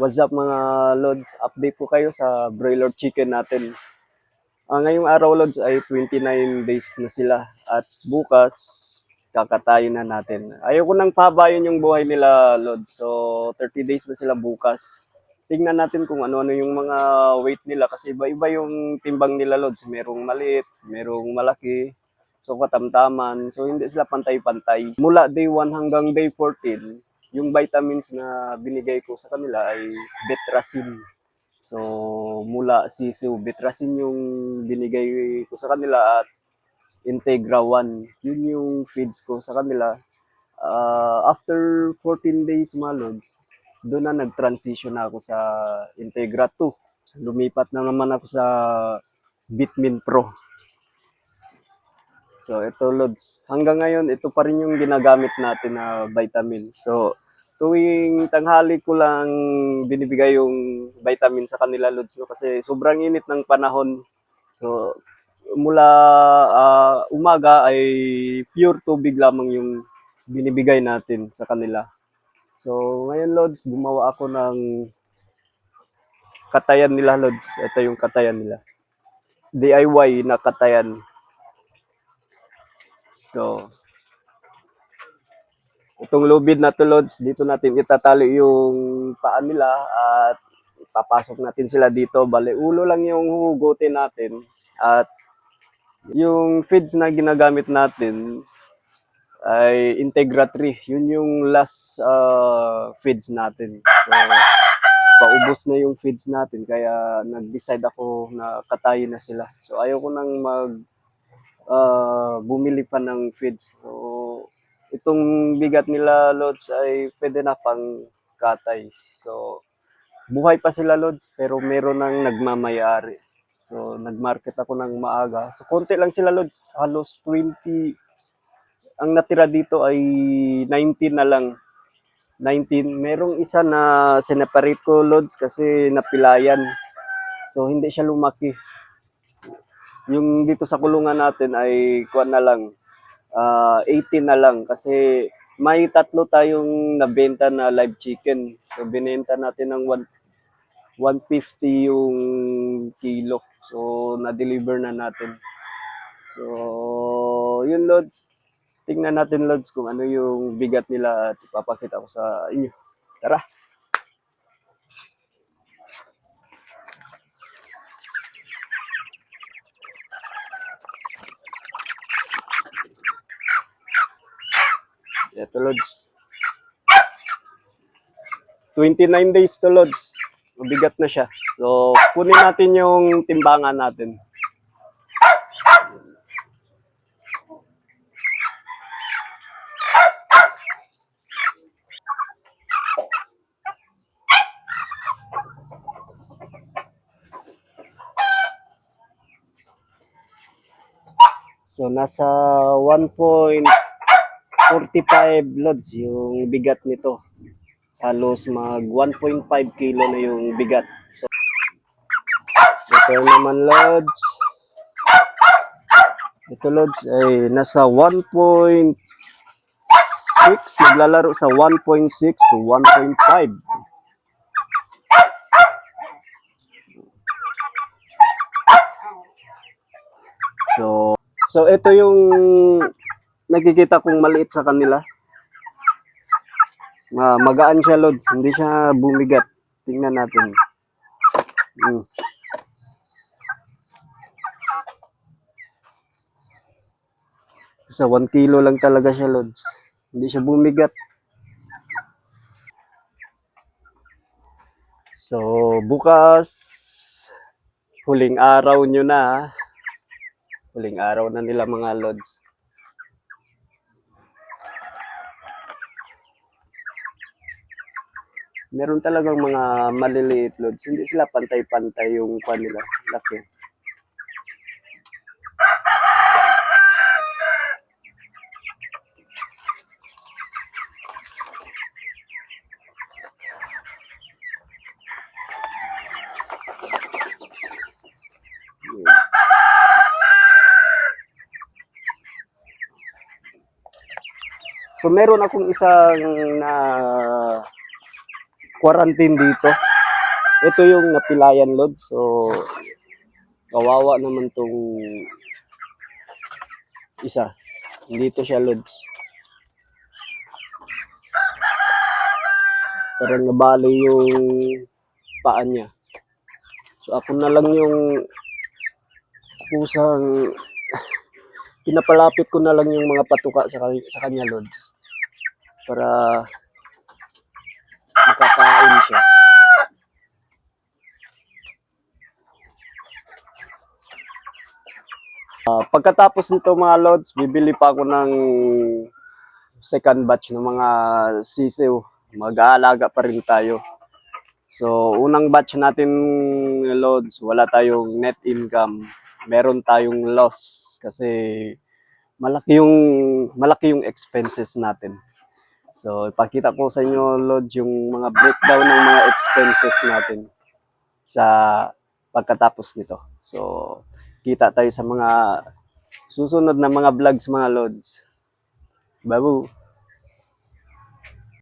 What's up mga Lods? Update ko kayo sa broiler chicken natin. Ngayong araw Lods ay 29 days na sila at bukas kakatayin na natin. Ayaw ko nang pabayan yung buhay nila Lods. So 30 days na sila bukas. Tingnan natin kung ano-ano yung mga weight nila kasi iba-iba yung timbang nila Lods. Merong maliit, merong malaki. So katamtaman. So hindi sila pantay-pantay. Mula day 1 hanggang day 14, yung vitamins na binigay ko sa kanila ay Betracin. So, mula sisiw, Betracin yung binigay ko sa kanila at Integra 1. Yun yung feeds ko sa kanila. After 14 days, mga lods, doon na nag-transition na ako sa Integra 2. Lumipat na naman ako sa Bitmin Pro. So, ito Lods. Hanggang ngayon, ito pa rin yung ginagamit natin na vitamin. So, tuwing tanghali ko lang binibigay yung vitamin sa kanila Lods. No? Kasi sobrang init ng panahon. So, mula umaga ay pure tubig lamang yung binibigay natin sa kanila. So, ngayon Lods, gumawa ako ng katayan nila Lods. Ito yung katayan nila. DIY na katayan. So, itong lubid na to Lods, dito natin itatali yung paa nila at papasok natin sila dito. Bale, ulo lang yung hugutin natin. At yung feeds na ginagamit natin ay Integra 3. Yun yung last feeds natin. So, paubos na yung feeds natin. Kaya nag-decide ako na katayin na sila. So, ayaw ko nang bumili pa ng feeds. So, itong bigat nila, Lods, ay pwede na pang katay. So, buhay pa sila, Lods, pero meron nang nagmamayari. So, nagmarket ako ng maaga. So, konti lang sila, Lods. Halos 20. Ang natira dito ay 19 na lang. 19. Merong isa na sineparate ko, Lods, kasi napilayan. So, hindi siya lumaki. Yung dito sa kulungan natin ay kuwan na lang, 18 na lang kasi may tatlo tayong nabenta na live chicken. So binenta natin ng 150 yung kilo. So na-deliver na natin. So yun Lods. Tingnan natin Lods kung ano yung bigat nila at ipapakita ko sa inyo. Tara! Ito Lods. 29 days to Lods. Mabigat na siya. So, kunin natin yung timbangan natin. So, nasa 1.45 Lods yung bigat nito. Halos mag 1.5 kilo na yung bigat. So, ito naman Lods. Ito Lods ay nasa 1.6. Naglalaro sa 1.6 to 1.5. So ito yung nakikita kong maliit sa kanila. Magaan siya Lods. Hindi siya bumigat. Tingnan natin. Sa 1 kilo lang talaga siya Lods. Hindi siya bumigat. So, bukas, huling araw nyo na. Huling araw na nila mga Lods. Meron talagang mga maliliit Lods. Hindi sila pantay-pantay yung kanila. Laki. So meron akong isang na quarantine dito. ito yung napilayan, Lods. So, kawawa naman tong isa. Dito siya, Lods. Parang nabali yung paa niya. So, ako na lang yung kusang pinapalapit ko na lang yung mga patuka sa kanya, Lods. Para makakain siya. Pagkatapos nito mga Lods, bibili pa ako ng second batch ng mga sisiw. Mag-aalaga pa rin tayo. So, unang batch natin, Lods, wala tayong net income. Meron tayong loss kasi malaki yung expenses natin. So, ipakita ko sa inyo, Lods, yung mga breakdown ng mga expenses natin sa pagkatapos nito. So, kita tayo sa mga susunod na mga vlogs, mga Lods. Babu!